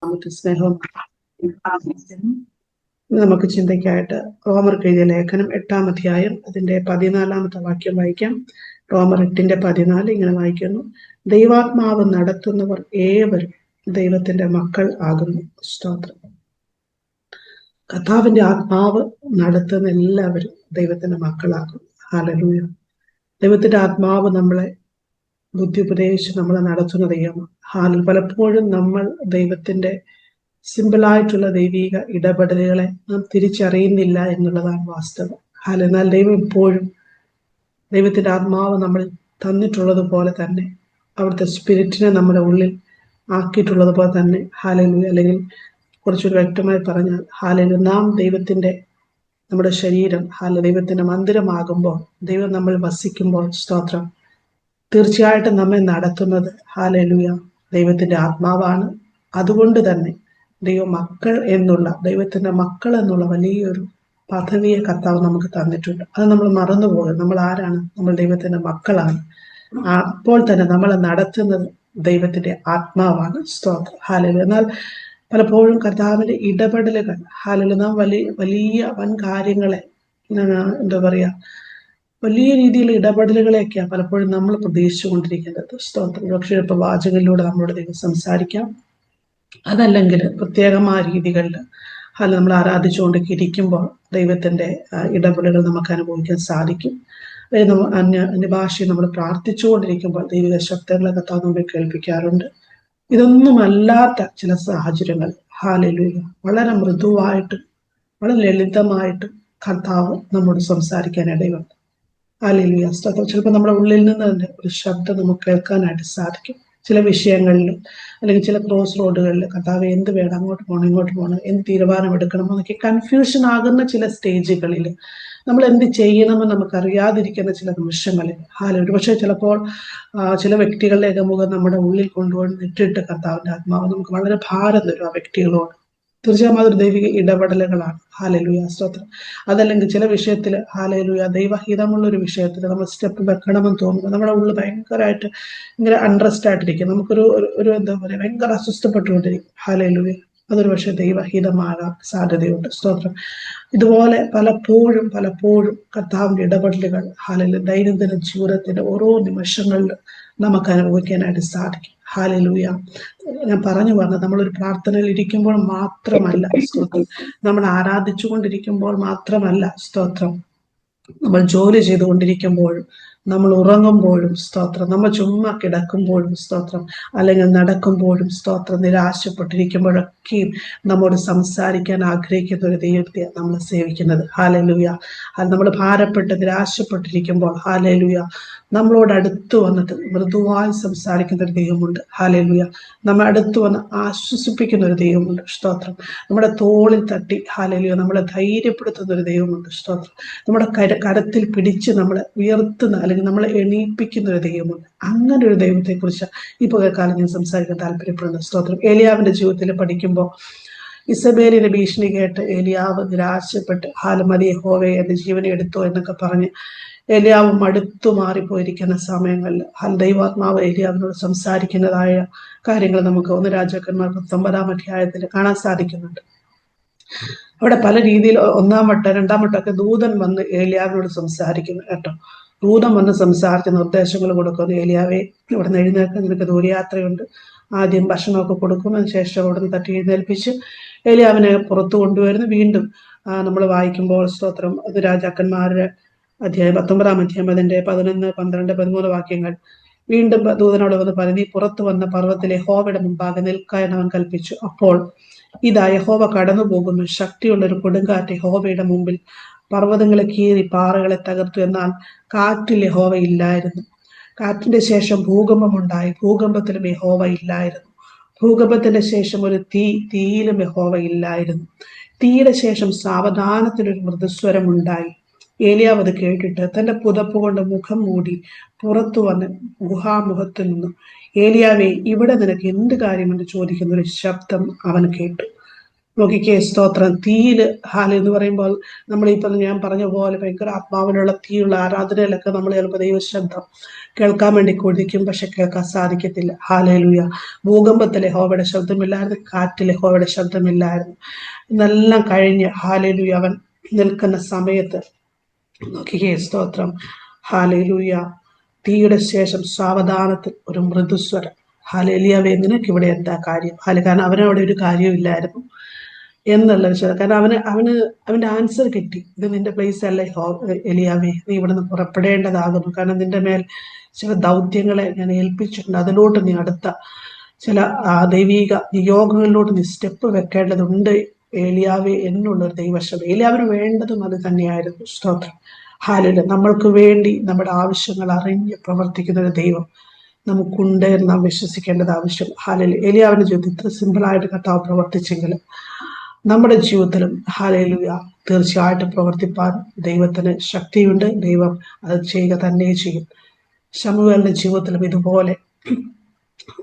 നമുക്ക് സ്നേഹവും നമുക്ക് ചിന്തയ്ക്കായിട്ട് റോമർക്ക് എഴുതിയ ലേഖനം 8-ാം അധ്യായം അതിന്റെ 14-ാമത്തെ വാക്യം വായിക്കാം. റോമർ 8:14 ഇങ്ങനെ വായിക്കുന്നു: ദൈവാത്മാവ് നടത്തുന്നവർ ഏവരും ദൈവത്തിന്റെ മക്കൾ ആകുന്നു. സ്തോത്രം. കർത്താവിന്റെ ആത്മാവ് നടത്തുന്ന എല്ലാവരും ദൈവത്തിന്റെ മക്കളാകും. ഹല്ലേലൂയ. ദൈവത്തിന്റെ ആത്മാവ് നമ്മളെ ബുദ്ധി ഉപദേശിച്ച് നമ്മളെ നടത്തുന്ന ദൈവമാണ്. പലപ്പോഴും നമ്മൾ ദൈവത്തിന്റെ സിമ്പിളായിട്ടുള്ള ദൈവിക ഇടപെടലുകളെ നാം തിരിച്ചറിയുന്നില്ല എന്നുള്ളതാണ് വാസ്തവം. എന്നാൽ ദൈവം എപ്പോഴും ദൈവത്തിന്റെ ആത്മാവ് നമ്മൾ തന്നിട്ടുള്ളത് പോലെ തന്നെ, അവിടുത്തെ സ്പിരിറ്റിനെ നമ്മുടെ ഉള്ളിൽ ആക്കിയിട്ടുള്ളത് പോലെ തന്നെ, ഹല്ലേലൂയ, അല്ലെങ്കിൽ കുറച്ചുകൂടി വ്യക്തമായി പറഞ്ഞാൽ ഹല്ലേലൂയ, നാം ദൈവത്തിന്റെ നമ്മുടെ ശരീരം ദൈവത്തിന്റെ മന്ദിരമാകുമ്പോൾ, ദൈവം നമ്മൾ വസിക്കുമ്പോൾ, സ്തോത്രം, തീർച്ചയായിട്ടും നമ്മെ നടത്തുന്നത് ഹല്ലേലൂയ ദൈവത്തിന്റെ ആത്മാവാണ്. അതുകൊണ്ട് തന്നെ ദൈവത്തിന്റെ മക്കൾ എന്നുള്ള വലിയൊരു പദവിയെ കർത്താവ് നമുക്ക് തന്നിട്ടുണ്ട്. അത് നമ്മൾ മറന്നുപോകും. നമ്മൾ ആരാണ്? നമ്മൾ ദൈവത്തിന്റെ മക്കളാണ്. അപ്പോൾ തന്നെ നമ്മളെ നടത്തുന്നത് ദൈവത്തിന്റെ ആത്മാവാണ്. സ്തോത്രം, ഹല്ലേലൂയ. എന്നാൽ പലപ്പോഴും കർത്താവിന്റെ ഇടപെടലുകൾ നാം വലിയ വൻ കാര്യങ്ങളെ, എന്താ പറയാ, വലിയ രീതിയിൽ ഇടപെടലുകളെയൊക്കെയാണ് പലപ്പോഴും നമ്മൾ പ്രതീക്ഷിച്ചുകൊണ്ടിരിക്കുന്നത്. സ്തോത്രം. പക്ഷേ ഇപ്പൊ വാചകങ്ങളിലൂടെ നമ്മളോട് ദൈവം സംസാരിക്കാം. അതല്ലെങ്കിൽ പ്രത്യേകമായ രീതികളിൽ നമ്മൾ ആരാധിച്ചുകൊണ്ടൊക്കെ ഇരിക്കുമ്പോൾ ദൈവത്തിന്റെ ഇടപെടലുകൾ നമുക്ക് അനുഭവിക്കാൻ സാധിക്കും. അന്യഭാഷയിൽ നമ്മൾ പ്രാർത്ഥിച്ചുകൊണ്ടിരിക്കുമ്പോൾ ദൈവിക ശബ്ദങ്ങളെ കർത്താവ് നമ്മെ കേൾപ്പിക്കാറുണ്ട്. ഇതൊന്നുമല്ലാത്ത ചില സാഹചര്യങ്ങൾ ഹല്ലേലൂയ വളരെ മൃദുവായിട്ടും വളരെ ലളിതമായിട്ടും കർത്താവ് നമ്മോട് സംസാരിക്കാൻ ഇടയുണ്ട്. ഹല്ലേലൂയ. ചിലപ്പോൾ നമ്മുടെ ഉള്ളിൽ നിന്ന് തന്നെ ഒരു ശബ്ദം നമുക്ക് കേൾക്കാനായിട്ട് സാധിക്കും. ചില വിഷയങ്ങളിൽ അല്ലെങ്കിൽ ചില ക്രോസ് റോഡുകളിൽ കർത്താവ് എന്ത് വേണം, അങ്ങോട്ട് പോകണം ഇങ്ങോട്ട് പോകണം, എന്ത് തീരുമാനം എടുക്കണം എന്നൊക്കെ കൺഫ്യൂഷൻ ആകുന്ന ചില സ്റ്റേജുകളിൽ നമ്മൾ എന്ത് ചെയ്യണമെന്ന് നമുക്കറിയാതിരിക്കുന്ന ചില നിമിഷങ്ങളിൽ ഒരു പക്ഷേ ചിലപ്പോൾ ചില വ്യക്തികളുടെയൊക്കെ മുഖം നമ്മുടെ ഉള്ളിൽ കൊണ്ടുപോയി ഇട്ടിട്ട് കർത്താവിന്റെ ആത്മാവ് നമുക്ക് വളരെ ഭാരം തരും ആ വ്യക്തികളോട്. തീർച്ചയായും അതൊരു ദൈവിക ഇടപെടലുകളാണ്. ഹല്ലേലൂയ, സ്തോത്രം. അതല്ലെങ്കിൽ ചില വിഷയത്തിൽ ഹല്ലേലൂയ ദൈവഹിതമുള്ള ഒരു വിഷയത്തിൽ നമ്മൾ സ്റ്റെപ്പ് വെക്കണമെന്ന് തോന്നുന്നു. നമ്മുടെ ഉള്ളിൽ ഭയങ്കരമായിട്ട് ഇങ്ങനെ അൺറസ്റ്റ് ആയിട്ടിരിക്കും. നമുക്കൊരു എന്താ പറയുക, ഭയങ്കര അസ്വസ്ഥപ്പെട്ടുകൊണ്ടിരിക്കും. ഹല്ലേലൂയ. അതൊരു പക്ഷേ ദൈവഹിതമാകാൻ സാധ്യതയുണ്ട്. സ്തോത്രം. ഇതുപോലെ പലപ്പോഴും കർത്താവിന്റെ ഇടപെടലുകൾ ദൈനംദിന ജീവിതത്തിന്റെ ഓരോ നിമിഷങ്ങളിലും നമുക്ക് അനുഭവിക്കാനായിട്ട് സാധിക്കും. ഹല്ലേലൂയ. ഞാൻ പറഞ്ഞു പറഞ്ഞത്, നമ്മളൊരു പ്രാർത്ഥനയിൽ ഇരിക്കുമ്പോൾ മാത്രമല്ല സ്തോത്രം, നമ്മൾ ആരാധിച്ചുകൊണ്ടിരിക്കുമ്പോൾ മാത്രമല്ല സ്തോത്രം, നമ്മൾ ജോലി ചെയ്തുകൊണ്ടിരിക്കുമ്പോഴും, നമ്മൾ ഉറങ്ങുമ്പോഴും സ്തോത്രം, നമ്മൾ ചുമ്മാ കിടക്കുമ്പോഴും സ്തോത്രം, അല്ലെങ്കിൽ നടക്കുമ്പോഴും സ്തോത്രം, നിരാശപ്പെട്ടിരിക്കുമ്പോഴൊക്കെയും നമ്മോട് സംസാരിക്കാൻ ആഗ്രഹിക്കുന്ന ഒരു ദൈവത്തെ നമ്മൾ സേവിക്കുന്നത്. ഹല്ലേലൂയ. നമ്മൾ ഭാരപ്പെട്ട് നിരാശപ്പെട്ടിരിക്കുമ്പോൾ ഹല്ലേലൂയ നമ്മളോട് അടുത്ത് വന്നിട്ട് മൃദുവായി സംസാരിക്കുന്ന ഒരു ദൈവമുണ്ട്. ഹല്ലേലൂയ. നമ്മെ അടുത്ത് വന്ന് ആശ്വസിപ്പിക്കുന്ന ഒരു ദൈവമുണ്ട്. സ്തോത്രം. നമ്മുടെ തോളിൽ തട്ടി ഹല്ലേലൂയ നമ്മളെ ധൈര്യപ്പെടുത്തുന്ന ഒരു ദൈവമുണ്ട്. സ്തോത്രം. നമ്മുടെ കരത്തിൽ പിടിച്ച് നമ്മളെ ഉയർത്തുന്ന അല്ലെങ്കിൽ നമ്മളെ എണീപ്പിക്കുന്ന ഒരു ദൈവമുണ്ട്. അങ്ങനെ ഒരു ദൈവത്തെ കുറിച്ച് ഈ പകൽക്കാലം ഞാൻ സംസാരിക്കാൻ താല്പര്യപ്പെടുന്നു. സ്തോത്രം. ഏലിയാവിന്റെ ജീവിതത്തിൽ പഠിക്കുമ്പോൾ ഇസബേലിന്റെ ഭീഷണി കേട്ട് ഏലിയാവ് നിരാശപ്പെട്ട് മതി യഹോവേ എന്റെ ജീവനെ എടുത്തോ എന്നൊക്കെ പറഞ്ഞ് ഏലിയാവ് മടുത്തു മാറിപ്പോയിരിക്കുന്ന സമയങ്ങളിൽ ദൈവാത്മാവ് ഏലിയാവിനോട് സംസാരിക്കുന്നതായ കാര്യങ്ങൾ നമുക്ക് 1 രാജാക്കന്മാർ 19-ാം അധ്യായത്തിൽ കാണാൻ സാധിക്കുന്നുണ്ട്. അവിടെ പല രീതിയിൽ 1-ാം വട്ടം 2-ാം വട്ടമൊക്കെ ദൂതൻ വന്ന് ഏലിയാവിനോട് സംസാരിക്കുന്നു കേട്ടോ. ദൂതൻ വന്ന് സംസാരിച്ച് നിർദ്ദേശങ്ങൾ കൊടുക്കുന്നു. ഏലിയാവെ, ഇവിടെ നിന്ന് എഴുന്നേൽക്കാൻ, നിനക്ക് ദൂരയാത്രയുണ്ട്. ആദ്യം ഭക്ഷണമൊക്കെ കൊടുക്കും, അതിനുശേഷം അവിടെ നിന്ന് തട്ടി എഴുന്നേൽപ്പിച്ച് ഏലിയാവിനെ പുറത്തു കൊണ്ടുവരുന്നു. വീണ്ടും നമ്മൾ വായിക്കുമ്പോൾ സ്തോത്രം, അത് രാജാക്കന്മാരുടെ അധ്യായം 19-ാം അധ്യായം അതിന്റെ 11, 12, 13 വാക്യങ്ങൾ. വീണ്ടും ദൂതനോട് വന്ന് പറഞ്ഞു, നീ പുറത്തു വന്ന പർവ്വതത്തിലെ യഹോവയുടെ മുമ്പാകെ നിൽക്ക എന്ന് അവൻ കൽപ്പിച്ചു. അപ്പോൾ ഇതാ യഹോവ കടന്നു പോകുന്നു, ശക്തിയുള്ള ഒരു കൊടുങ്കാറ്റ് യഹോവയുടെ മുമ്പിൽ പർവ്വതങ്ങളെ കീറി പാറകളെ തകർത്തു. എന്നാൽ കാറ്റിൽ യഹോവ ഇല്ലായിരുന്നു. കാറ്റിന്റെ ശേഷം ഭൂകമ്പമുണ്ടായി, ഭൂകമ്പത്തിലും യഹോവ ഇല്ലായിരുന്നു. ഭൂകമ്പത്തിന്റെ ശേഷം ഒരു തീയിലും യഹോവ ഇല്ലായിരുന്നു. തീയുടെ ശേഷം സാവധാനത്തിലൊരു മൃദുസ്വരം ഉണ്ടായി. ഏലിയാവ് അത് കേട്ടിട്ട് തന്റെ പുതപ്പ് കൊണ്ട് മുഖം മൂടി പുറത്തു വന്ന് ഗുഹാമുഖത്ത് നിന്നു. ഏലിയാവേ, ഇവിടെ നിനക്ക് എന്ത് കാര്യമെന്ന് ചോദിക്കുന്ന ഒരു ശബ്ദം അവൻ കേട്ടു. നോക്കിക്കേ, സ്തോത്രം. തീയില് എന്ന് പറയുമ്പോൾ നമ്മൾ ഞാൻ പറഞ്ഞ പോലെ ഭയങ്കര ആത്മാവിനുള്ള തീയുള്ള ആരാധനയിലൊക്കെ നമ്മൾ ചിലപ്പോൾ ദൈവശബ്ദം കേൾക്കാൻ വേണ്ടി കൊതിക്കും, പക്ഷെ കേൾക്കാൻ സാധിക്കത്തില്ല. ഹാലേലൂയ. ഭൂകമ്പത്തിലെ യഹോവയുടെ ശബ്ദമില്ലായിരുന്നു, കാറ്റിലെ യഹോവയുടെ ശബ്ദമില്ലായിരുന്നു. ഇതെല്ലാം കഴിഞ്ഞ് ഹാലേലൂയ അവൻ നിൽക്കുന്ന സമയത്ത് നോക്കിക്കേ, സ്തോത്രം. ഹാലേലൂയ. തീയുടെ ശേഷം സാവധാനത്തിൽ ഒരു മൃദുസ്വരം. ഹാലേലിയാവേ, നിനക്ക് ഇവിടെ എന്താ കാര്യം? കാരണം അവനവിടെ ഒരു കാര്യമില്ലായിരുന്നു എന്നുള്ള വിഷയം. കാരണം അവന്റെ ആൻസർ കിട്ടി. ഇത് നിന്റെ പ്ലേസ് അല്ലേ എലിയാവേ, നീ ഇവിടെ നിന്ന് പുറപ്പെടേണ്ടതാകുന്നു. കാരണം നിന്റെ മേൽ ചില ദൗത്യങ്ങളെ ഞാൻ ഏൽപ്പിച്ചിട്ടുണ്ട്. അതിലോട്ട് നീ അടുത്ത ചില ദൈവീക നിയോഗങ്ങളിലോട്ട് നീ സ്റ്റെപ്പ് വെക്കേണ്ടതുണ്ട് ഏലിയാവേ എന്നുള്ളൊരു ദൈവശബ്ദം. ഏലിയാവിന് വേണ്ടതും അത് തന്നെയായിരുന്നു. സ്തോത്രം. ഹാലയില് നമ്മൾക്ക് വേണ്ടി നമ്മുടെ ആവശ്യങ്ങൾ അറിഞ്ഞ് പ്രവർത്തിക്കുന്ന ഒരു ദൈവം നമുക്കുണ്ട് എന്ന് നാം വിശ്വസിക്കേണ്ടത് ആവശ്യം. ഹാലയില് ഏലിയാവിന്റെ ജീവിതത്തിൽ ഇത്ര സിമ്പിളായിട്ട് കർത്താവ് പ്രവർത്തിച്ചെങ്കിലും നമ്മുടെ ജീവിതത്തിലും ഹാലയിലുയ തീർച്ചയായിട്ടും പ്രവർത്തിപ്പാൻ ദൈവത്തിന് ശക്തിയുണ്ട്. ദൈവം അത് ചെയ്യുക തന്നെ ചെയ്യും. ശമൂവേലിന്റെ ജീവിതത്തിലും ഇതുപോലെ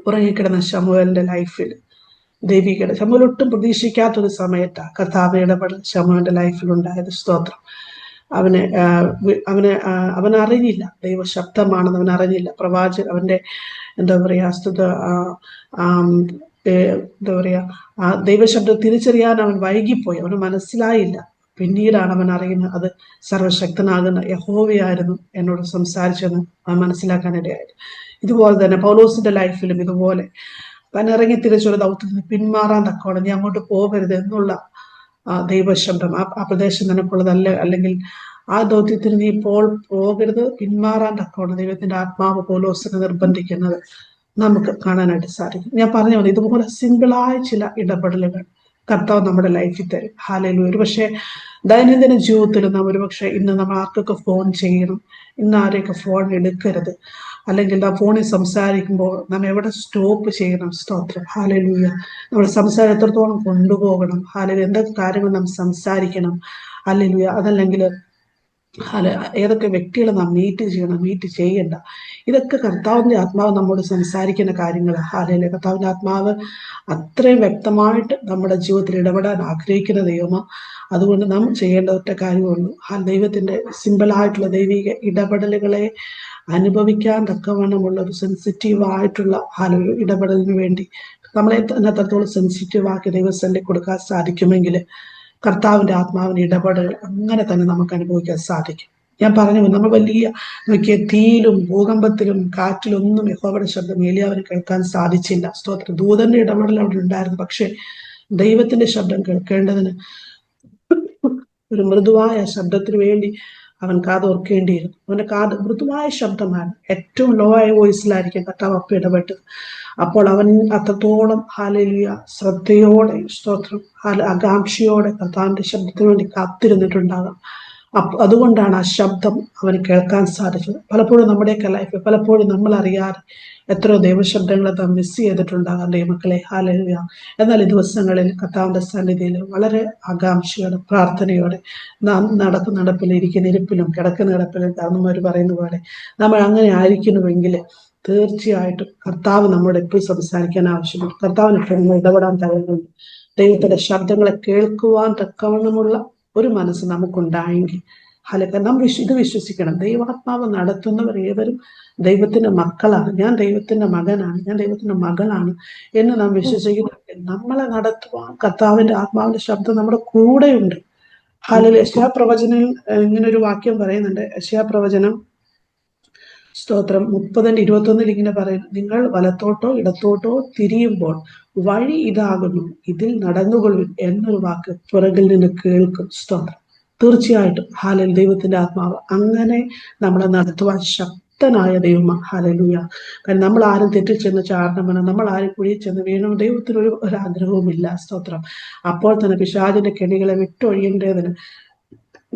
ഉറങ്ങിക്കിടന്ന ശമൂവേലിന്റെ ലൈഫിൽ ദൈവികത ശമൂവേൽ ഒട്ടും പ്രതീക്ഷിക്കാത്തൊരു സമയത്താണ് കർത്താവ് ഇടപെടൽ ശമൂവേലിന്റെ ലൈഫിൽ ഉണ്ടായത്. സ്തോത്രം. അവൻ അറിഞ്ഞില്ല ദൈവശബ്ദമാണെന്ന് അവൻ അറിഞ്ഞില്ല. അവന്റെ എന്താ പറയാ എന്താ പറയാ ദൈവശബ്ദം തിരിച്ചറിയാൻ അവൻ വൈകിപ്പോയി. അവന് മനസ്സിലായില്ല. പിന്നീടാണ് അവൻ അറിയുന്നത് അത് സർവശക്തനാകുന്ന യഹോവയായിരുന്നു എന്നോട് സംസാരിച്ചെന്ന് അവൻ മനസ്സിലാക്കാനിടയായത്. ഇതുപോലെ തന്നെ പൗലോസിന്റെ ലൈഫിലും ഇതുപോലെ താൻ ഇറങ്ങി തിരിച്ചൊരു ദൗത്യത്തിൽ നിന്ന് പിന്മാറാൻ തക്കോണം, നീ അങ്ങോട്ട് പോകരുത് എന്നുള്ള ദൈവശബ്ദം. ആ പ്രദേശം നിനക്കുള്ളതല്ല, അല്ലെങ്കിൽ ആ ദൗത്യത്തിന് നീ ഇപ്പോൾ പോകരുത്, പിന്മാറാൻ തക്കോണം ദൈവത്തിന്റെ ആത്മാവ് പൗലോസിനെ നിർബന്ധിക്കുന്നത് നമുക്ക് കാണാനായിട്ട് സാധിക്കും. ഞാൻ പറഞ്ഞ പോലെ ഇതുപോലെ സിമ്പിളായ ചില ഇടപെടലുകൾ കർത്താവ് നമ്മുടെ ലൈഫിൽ തരും. ഹാലയിലൂയ. ഒരു പക്ഷേ ദൈനംദിന ജീവിതത്തിൽ നാം ഒരുപക്ഷെ ഇന്ന് നമ്മൾ ആർക്കൊക്കെ ഫോൺ ചെയ്യണം, ഇന്ന് ആരെയൊക്കെ ഫോൺ എടുക്കരുത്, അല്ലെങ്കിൽ നാം ഫോണിൽ സംസാരിക്കുമ്പോൾ നാം എവിടെ സ്റ്റോപ്പ് ചെയ്യണം. സ്തോത്രം. ഹാലയിലൂയ. നമ്മുടെ സംസാരം എത്രത്തോളം കൊണ്ടുപോകണം, ഹാലയിലൂയ, എന്തൊക്കെ കാര്യങ്ങൾ നാം സംസാരിക്കണം, ഹല്ലേലൂയ. അതല്ലെങ്കിൽ ഏതൊക്കെ വ്യക്തികളെ നാം മീറ്റ് ചെയ്യണം, മീറ്റ് ചെയ്യണ്ട, ഇതൊക്കെ കർത്താവിന്റെ ആത്മാവ് നമ്മോട് സംസാരിക്കുന്ന കാര്യങ്ങളാണ്. ഹാലയിലെ കർത്താവിന്റെ ആത്മാവ് അത്രയും വ്യക്തമായിട്ട് നമ്മുടെ ജീവിതത്തിൽ ഇടപെടാൻ ആഗ്രഹിക്കുന്ന ദൈവമാണ്. അതുകൊണ്ട് നാം ചെയ്യേണ്ട ഒറ്റ കാര്യമുള്ളൂ, ദൈവത്തിന്റെ സിമ്പിളായിട്ടുള്ള ദൈവിക ഇടപെടലുകളെ അനുഭവിക്കാൻ തക്കവണ്ണമുള്ള ഒരു സെൻസിറ്റീവായിട്ടുള്ള ഇടപെടലിന് വേണ്ടി നമ്മളെ തന്നെ അത്രത്തോളം സെൻസിറ്റീവാക്കി ദൈവസന്നിധി കൊടുക്കാൻ സാധിക്കുമെങ്കിൽ കർത്താവിന്റെ ആത്മാവിന്റെ ഇടപെടൽ അങ്ങനെ തന്നെ നമുക്ക് അനുഭവിക്കാൻ സാധിക്കും. ഞാൻ പറഞ്ഞു, നമ്മൾ വലിയ നോക്കിയ തീയിലും ഭൂകമ്പത്തിലും കാറ്റിലൊന്നും യഹോവയുടെ ശബ്ദം ഏലിയാവിന് കേൾക്കാൻ സാധിച്ചില്ല. സ്തോത്രം. ദൂതന്റെ ഇടപെടൽ അവിടെ ഉണ്ടായിരുന്നു. പക്ഷെ ദൈവത്തിന്റെ ശബ്ദം കേൾക്കേണ്ടതിന് ഒരു മൃദുവായ ശബ്ദത്തിന് വേണ്ടി അവൻ കാതോർക്കേണ്ടിയിരുന്നു. അവന്റെ മൃദുവായ ശബ്ദമാണ്. ഏറ്റവും ലോ ആയ വോയിസിലായിരിക്കും കർത്താവ് അപ്പം ഇടപെട്ടത്. അപ്പോൾ അവൻ അത്രത്തോളം ഹാലയിലുയ ശ്രദ്ധയോടെ, സ്തോത്രം, ആകാംക്ഷയോടെ കർത്താവിന്റെ ശബ്ദത്തിന് വേണ്ടി കാത്തിരുന്നിട്ടുണ്ടാകാം. അതുകൊണ്ടാണ് ആ ശബ്ദം അവന് കേൾക്കാൻ സാധിച്ചത്. പലപ്പോഴും നമ്മുടെയൊക്കെ ലൈഫിൽ പലപ്പോഴും നമ്മൾ അറിയാതെ എത്രയോ ദൈവശബ്ദങ്ങളെ നാം മിസ് ചെയ്തിട്ടുണ്ടാകാം ദൈവമക്കളെ. ഹാലയിലുയ. എന്നാൽ ഈ ദിവസങ്ങളിൽ കർത്താവിന്റെ സന്നിധിയിൽ വളരെ ആകാംക്ഷയോടെ പ്രാർത്ഥനയോടെ നാം നടപ്പിൽ ഇരിക്കുന്ന ഇരിപ്പിലും കിടക്കുന്ന കിടപ്പിലും കാരണന്മാർ പറയുന്ന പോലെ നമ്മൾ അങ്ങനെ ആയിരിക്കുന്നുവെങ്കിൽ തീർച്ചയായിട്ടും കർത്താവ് നമ്മോട് എപ്പോഴും സംസാരിക്കാൻ ആവശ്യമുണ്ട്. കർത്താവിന് എപ്പോഴും ഇടപെടാൻ തകരുന്നുണ്ട്. ദൈവത്തിന്റെ ശബ്ദങ്ങളെ കേൾക്കുവാൻ തക്കവണ്ണമുള്ള ഒരു മനസ്സ് നമുക്കുണ്ടായെങ്കിൽ നാം ഇത് വിശ്വസിക്കണം. ദൈവാത്മാവ് നടത്തുന്നവർ ഏവരും ദൈവത്തിന്റെ മക്കളാണ്. ഞാൻ ദൈവത്തിന്റെ മകനാണ്, ഞാൻ ദൈവത്തിന്റെ മകളാണ് എന്ന് നാം വിശ്വസിക്കുന്നുണ്ട്. നമ്മളെ നടത്തുവാൻ കർത്താവിന്റെ ആത്മാവിന്റെ ശബ്ദം നമ്മുടെ കൂടെയുണ്ട്. യശയ്യാ പ്രവചനം ഇങ്ങനെ ഒരു വാക്യം പറയുന്നുണ്ട്. യശയ്യാ പ്രവചനം സ്തോത്രം 30:21 ഇങ്ങനെ പറയുന്നു, നിങ്ങൾ വലത്തോട്ടോ ഇടത്തോട്ടോ തിരിയുമ്പോൾ വഴി ഇതാകുന്നു, ഇതിൽ നടന്നുകൊള്ളുവിൻ എന്നൊരു വാക്ക് പുറകിൽ നിന്ന് കേൾക്കും. സ്തോത്രം. തീർച്ചയായിട്ടും ഹാലൽ ദൈവത്തിന്റെ ആത്മാവ് അങ്ങനെ നമ്മളെ നടത്തുവാൻ ശക്തനായ ദൈവമാണ്. ഹാലലൂയ. കാരണം നമ്മൾ ആരും തെറ്റിൽ ചെന്ന് ചാടണമെന്ന്, നമ്മൾ ആരും കുഴിയിൽ ചെന്ന് വീണു ദൈവത്തിന് ഒരു ആഗ്രഹവുമില്ല. സ്തോത്രം. അപ്പോൾ തന്നെ പിശാചിന്റെ കെണികളെ വിട്ടൊഴിയേണ്ടതിന്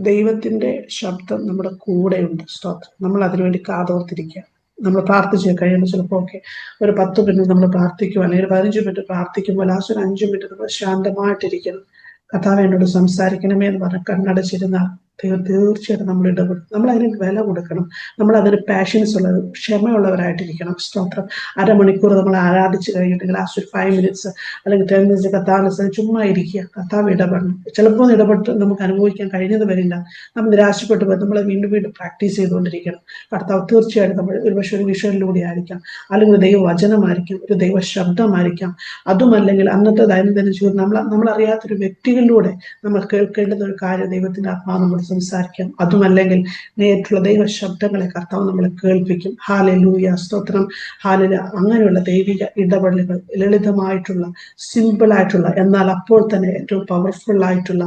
ദൈവത്തിന്റെ ശബ്ദം നമ്മുടെ കൂടെയുണ്ട്. സ്തോത്രം. നമ്മൾ അതിനുവേണ്ടി കാതോർത്തിരിക്കുക. നമ്മൾ പ്രാർത്ഥിച്ച് കഴിയുമ്പോൾ ചിലപ്പോൾ ഒക്കെ ഒരു 10 മിനിറ്റ് നമ്മൾ പ്രാർത്ഥിക്കുക, അല്ലെങ്കിൽ ഒരു 15 മിനിറ്റ് പ്രാർത്ഥിക്കുമ്പോൾ ലാസ്റ്റ് ഒരു 5 മിനിറ്റ് നമ്മൾ ശാന്തമായിട്ടിരിക്കണം. കർത്താവേ എന്നോട് സംസാരിക്കണമേ എന്ന് പറഞ്ഞ് കണ്ണടച്ചിരുന്നാൽ ദൈവം തീർച്ചയായിട്ടും നമ്മൾ ഇടപെടും. നമ്മൾ അതിന് വില കൊടുക്കണം. നമ്മൾ അതിന് പാഷൻസ് ഉള്ളത്, ക്ഷമയുള്ളവരായിട്ടിരിക്കണം. സ്തോത്രം. അരമണിക്കൂർ നമ്മൾ ആരാധിച്ചു കഴിഞ്ഞിട്ട് ലാസ്റ്റ് ഒരു 5 മിനിറ്റ്സ് അല്ലെങ്കിൽ 10 മിനിറ്റ്സ് കർത്താവിന് ചുമ്മാ ഇരിക്കുക. കർത്താവ് ഇടപെടണം. ചിലപ്പോൾ ഇടപെട്ട് നമുക്ക് അനുഭവിക്കാൻ കഴിഞ്ഞത് വരില്ല. നമ്മൾ നിരാശപ്പെട്ടു പോയി നമ്മൾ വീണ്ടും വീണ്ടും പ്രാക്ടീസ് ചെയ്തുകൊണ്ടിരിക്കണം. കർത്താവ് തീർച്ചയായിട്ടും നമ്മൾ ഒരുപക്ഷെ ഒരു വിഷയിലൂടെ ആയിരിക്കാം, അല്ലെങ്കിൽ ഒരു ദൈവവചനമായിരിക്കാം, ഒരു ദൈവ ശബ്ദമായിരിക്കാം, അതുമല്ലെങ്കിൽ അന്നത്തെ ദൈനംദിന ജീവിതം നമ്മളറിയാത്തൊരു വ്യക്തികളിലൂടെ നമ്മൾ കേൾക്കേണ്ടുന്ന ഒരു കാര്യം ദൈവത്തിന്റെ ആത്മാവ് നമ്മൾ സംസാരിക്കാം. അതുമല്ലെങ്കിൽ നേരിട്ടുള്ള ദൈവ ശബ്ദങ്ങളെ കർത്താവ് നമ്മളെ കേൾപ്പിക്കും. ഹല്ലേലൂയ, സ്തോത്രം. ഹല്ലേലൂയ. അങ്ങനെയുള്ള ദൈവിക ഇടപെടലുകൾ, ലളിതമായിട്ടുള്ള, സിമ്പിൾ ആയിട്ടുള്ള, എന്നാൽ അപ്പോൾ തന്നെ ഏറ്റവും പവർഫുൾ ആയിട്ടുള്ള,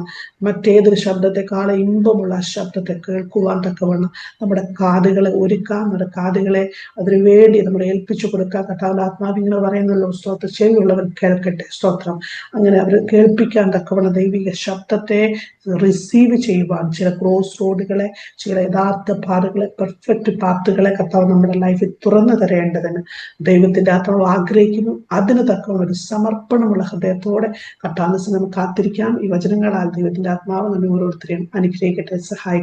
മറ്റേതൊരു ശബ്ദത്തെക്കാളെ ഇമ്പമുള്ള ആ ശബ്ദത്തെ കേൾക്കുവാൻ തക്കവണ്ണം നമ്മുടെ കാതുകളെ ഒരുക്കാം. നമ്മുടെ കാതുകളെ അതിനു വേണ്ടി നമ്മൾ ഏൽപ്പിച്ചു കൊടുക്കാം. കർത്താവിന്റെ ആത്മാവ് ഇങ്ങനെ പറയുന്നല്ലോ, സ്തോത്രം, ചെവിയുള്ളവൻ കേൾക്കട്ടെ. സ്തോത്രം. അങ്ങനെ അവർ കേൾപ്പിക്കാൻ തക്കവണ്ണം ദൈവിക ശബ്ദത്തെ റിസീവ് ചെയ്യുവാൻ ചില ക്രോസ് റോഡുകളെ, ചില യഥാർത്ഥ പാതകളെ, പെർഫെക്റ്റ് പാത്തുകളെ കർത്താവ് നമ്മുടെ ലൈഫിൽ തുറന്നു തരേണ്ടതിന് ദൈവത്തിന്റെ ആത്മാവ് ആഗ്രഹിക്കുന്നു. അതിന് തക്കവണ്ണം ഒരു സമർപ്പണമുള്ള ഹൃദയത്തോടെ കർത്താവിനെ നമുക്ക് കാത്തിരിക്കാം. ഈ വചനങ്ങളാൽ ദൈവത്തിന്റെ ആത്മാവ് നമ്മെ ഓരോരുത്തരെയും അനുഗ്രഹിക്കട്ടെ, സഹായിക്കട്ടെ.